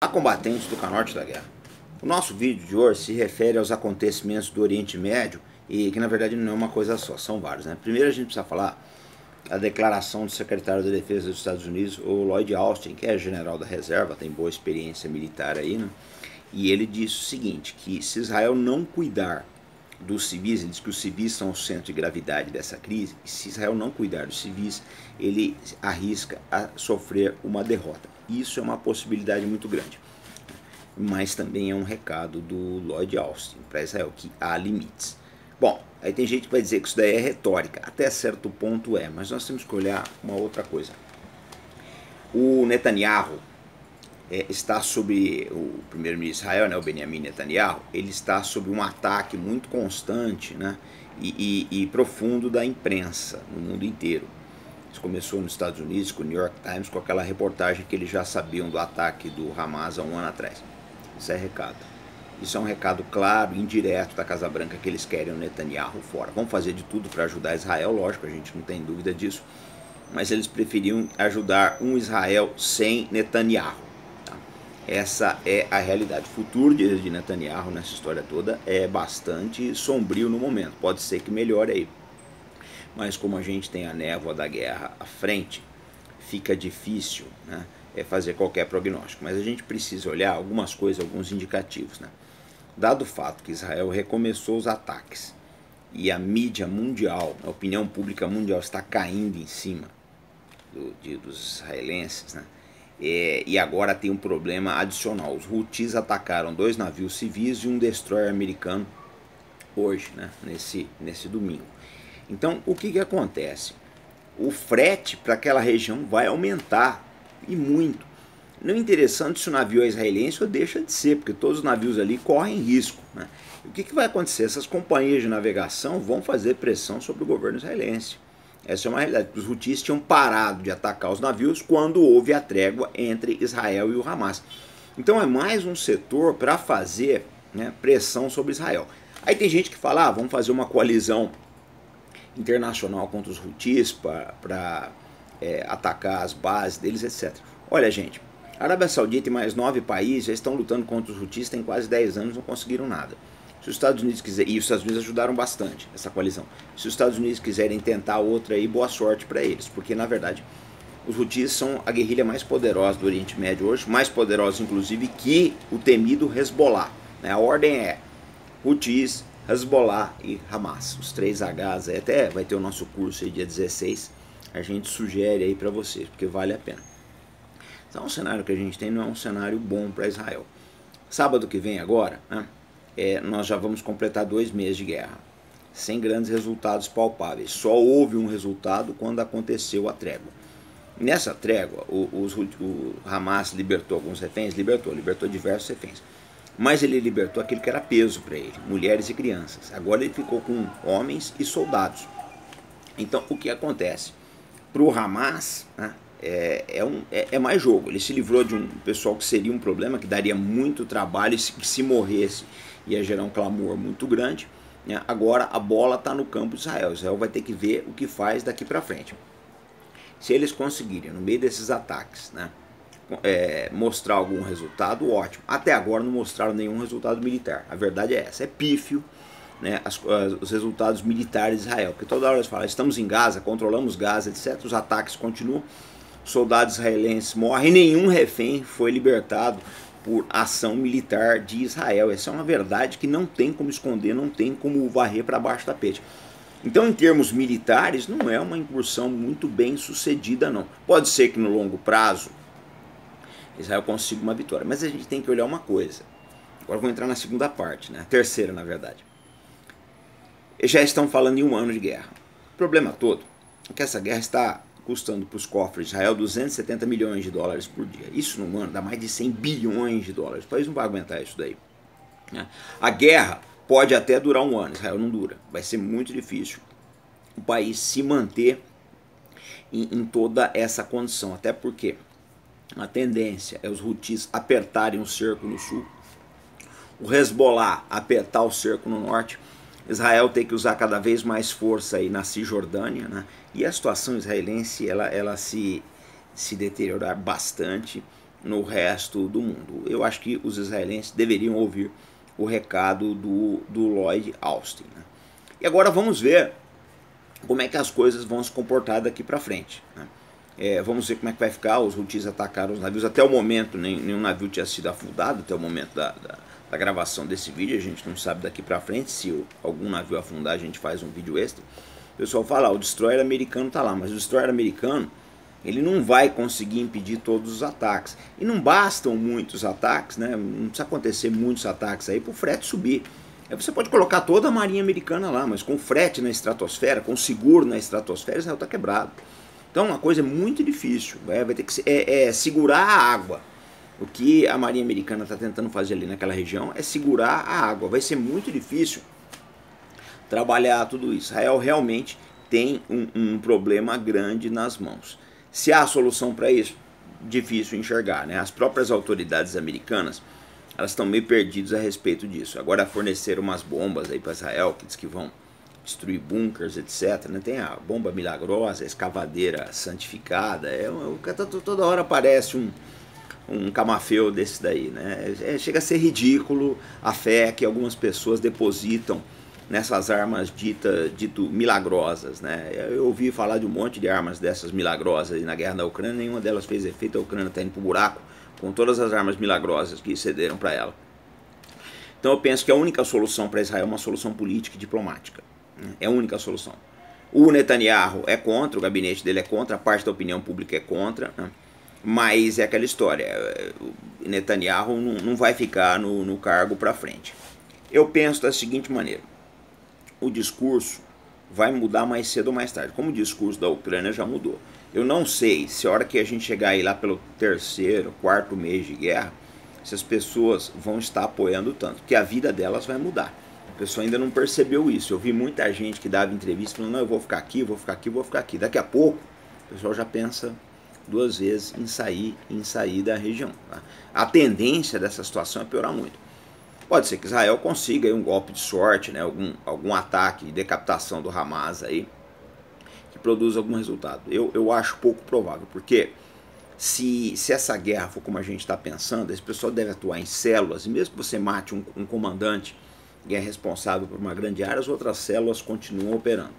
Olá, combatentes do Norte da Guerra. O nosso vídeo de hoje se refere aos acontecimentos do Oriente Médio e que na verdade não é uma coisa só, são vários, né? Primeiro a gente precisa falar a declaração do secretário da Defesa dos Estados Unidos, o Lloyd Austin, que é general da reserva, tem boa experiência militar aí, né? E ele disse o seguinte, que se Israel não cuidar dos civis, ele diz que os civis são o centro de gravidade dessa crise, e se Israel não cuidar dos civis, ele arrisca a sofrer uma derrota. Isso é uma possibilidade muito grande. Mas também é um recado do Lloyd Austin para Israel, que há limites. Bom, aí tem gente que vai dizer que isso daí é retórica, até certo ponto é, mas nós temos que olhar uma outra coisa. O Netanyahu está sob, o primeiro-ministro de Israel, né, o Benjamin Netanyahu, ele está sob um ataque muito constante, né, e profundo da imprensa no mundo inteiro. Isso começou nos Estados Unidos, com o New York Times, com aquela reportagem que eles já sabiam do ataque do Hamas há um ano atrás. Isso é recado. Isso é um recado claro, indireto da Casa Branca, que eles querem o Netanyahu fora. Vão fazer de tudo para ajudar Israel, lógico, a gente não tem dúvida disso, mas eles preferiam ajudar um Israel sem Netanyahu. Tá? Essa é a realidade. O futuro de Netanyahu nessa história toda é bastante sombrio no momento. Pode ser que melhore aí. Mas como a gente tem a névoa da guerra à frente, fica difícil, né, fazer qualquer prognóstico. Mas a gente precisa olhar algumas coisas, alguns indicativos. Né? Dado o fato que Israel recomeçou os ataques e a mídia mundial, a opinião pública mundial está caindo em cima dos israelenses, né? E agora tem um problema adicional. Os Houthis atacaram 2 navios civis e um destroyer americano hoje, né, nesse domingo. Então, o que acontece? O frete para aquela região vai aumentar, e muito. Não é interessante se o navio é israelense ou deixa de ser, porque todos os navios ali correm risco. Né? E o que vai acontecer? Essas companhias de navegação vão fazer pressão sobre o governo israelense. Essa é uma realidade. Os Houthis tinham parado de atacar os navios quando houve a trégua entre Israel e o Hamas. Então é mais um setor para fazer, né, pressão sobre Israel. Aí tem gente que fala, vamos fazer uma coalizão internacional contra os Houthis para atacar as bases deles, etc. Olha, gente, a Arábia Saudita e mais 9 países já estão lutando contra os Houthis tem quase 10 anos, não conseguiram nada. Se os Estados Unidos quiserem, e os Estados Unidos ajudaram bastante essa coalizão, se os Estados Unidos quiserem tentar outra aí, boa sorte para eles, porque na verdade os Houthis são a guerrilha mais poderosa do Oriente Médio hoje, mais poderosa inclusive que o temido Hezbollah. Né? A ordem é Houthis, Hezbollah e Hamas, os 3 Hs, até vai ter o nosso curso aí dia 16, a gente sugere aí para vocês, porque vale a pena. Então o cenário que a gente tem não é um cenário bom para Israel. Sábado que vem agora, né, nós já vamos completar 2 meses de guerra, sem grandes resultados palpáveis, só houve um resultado quando aconteceu a trégua. Nessa trégua, o Hamas libertou alguns reféns, libertou diversos reféns. Mas ele libertou aquilo que era peso para ele, mulheres e crianças. Agora ele ficou com homens e soldados. Então o que acontece? Para o Hamas, né, é mais jogo. Ele se livrou de um pessoal que seria um problema, que daria muito trabalho, e se morresse ia gerar um clamor muito grande. Né? Agora a bola está no campo de Israel. Israel vai ter que ver o que faz daqui para frente. Se eles conseguirem, no meio desses ataques, né, mostrar algum resultado, ótimo. Até agora não mostraram nenhum resultado militar. A verdade é essa, é pífio, né, os resultados militares de Israel. Porque toda hora eles falam, estamos em Gaza, controlamos Gaza, etc. Os ataques continuam, soldados israelenses morrem, nenhum refém foi libertado por ação militar de Israel. Essa é uma verdade que não tem como esconder, não tem como varrer para baixo do tapete. Então, em termos militares, não é uma incursão muito bem sucedida, não. Pode ser que no longo prazo Israel consiga uma vitória, mas a gente tem que olhar uma coisa. Agora vou entrar na segunda parte, né? A terceira, na verdade. Eles já estão falando em 1 ano de guerra. O problema todo é que essa guerra está custando para os cofres de Israel 270 milhões de dólares por dia. Isso num ano dá mais de 100 bilhões de dólares. O país não vai aguentar isso daí. Né? A guerra pode até durar 1 ano, Israel não dura. Vai ser muito difícil o país se manter em toda essa condição, até porque a tendência é os Houthis apertarem o cerco no sul, o Hezbollah apertar o cerco no norte, Israel tem que usar cada vez mais força aí na Cisjordânia, né? E a situação israelense ela se deteriorar bastante. no resto do mundo. Eu acho que os israelenses deveriam ouvir o recado do Lloyd Austin, né? E agora vamos ver como é que as coisas vão se comportar daqui para frente, né? Vamos ver como é que vai ficar. Os Houthis atacaram os navios. Até o momento nenhum navio tinha sido afundado, até o momento da gravação desse vídeo. A gente não sabe daqui para frente. Se algum navio afundar, a gente faz um vídeo extra. O pessoal fala, o destroyer americano está lá, mas o destroyer americano ele não vai conseguir impedir todos os ataques. E não bastam muitos ataques, né? Não precisa acontecer muitos ataques aí para o frete subir. Aí você pode colocar toda a marinha americana lá, mas com frete na estratosfera, com seguro na estratosfera, Israel está quebrado. Então uma coisa muito difícil, vai ter que segurar a água. O que a marinha americana está tentando fazer ali naquela região é segurar a água. Vai ser muito difícil trabalhar tudo isso. Israel realmente tem um problema grande nas mãos. Se há solução para isso, difícil enxergar, né? As próprias autoridades americanas, elas estão meio perdidas a respeito disso. Agora forneceram umas bombas aí para Israel, que diz que vão destruir bunkers, etc, né? Tem a bomba milagrosa, a escavadeira santificada, toda hora aparece um camafeu desse daí, né? Chega a ser ridículo a fé que algumas pessoas depositam nessas armas dito milagrosas, né? Eu ouvi falar de um monte de armas dessas milagrosas na guerra da Ucrânia, nenhuma delas fez efeito, a Ucrânia está indo pro buraco com todas as armas milagrosas que cederam para ela. Então eu penso que a única solução para Israel é uma solução política e diplomática. É a única solução. O Netanyahu é contra, o gabinete dele é contra, a parte da opinião pública é contra, né? Mas é aquela história, o Netanyahu não vai ficar no cargo para frente. Eu penso da seguinte maneira, o discurso vai mudar mais cedo ou mais tarde, como o discurso da Ucrânia já mudou. Eu não sei se a hora que a gente chegar aí lá pelo terceiro, quarto mês de guerra, se as pessoas vão estar apoiando tanto, que a vida delas vai mudar. A pessoa ainda não percebeu isso. Eu vi muita gente que dava entrevista falando, não, eu vou ficar aqui, vou ficar aqui, vou ficar aqui. Daqui a pouco, o pessoal já pensa duas vezes em sair da região, tá? A tendência dessa situação é piorar muito. Pode ser que Israel consiga aí um golpe de sorte, né? algum ataque de decapitação do Hamas aí, que produza algum resultado. Eu acho pouco provável, porque se essa guerra for como a gente está pensando, esse pessoal deve atuar em células, e mesmo que você mate um comandante que é responsável por uma grande área, as outras células continuam operando.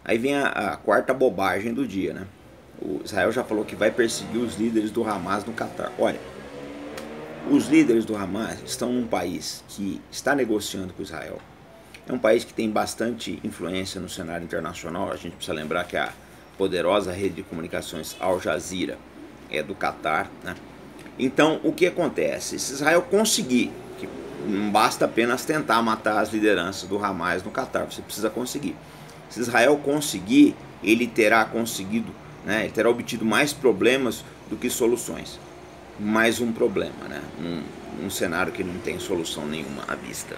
Aí vem a quarta bobagem do dia, né? O Israel já falou que vai perseguir os líderes do Hamas no Catar. Olha, os líderes do Hamas estão num país que está negociando com Israel. É um país que tem bastante influência no cenário internacional. A gente precisa lembrar que a poderosa rede de comunicações Al Jazeera é do Catar, né? Então, o que acontece? Se Israel conseguir, que não basta apenas tentar matar as lideranças do Hamas no Catar, você precisa conseguir. Se Israel conseguir, ele terá conseguido, né? Ele terá obtido mais problemas do que soluções. Mais um problema, né? Num cenário que não tem solução nenhuma à vista.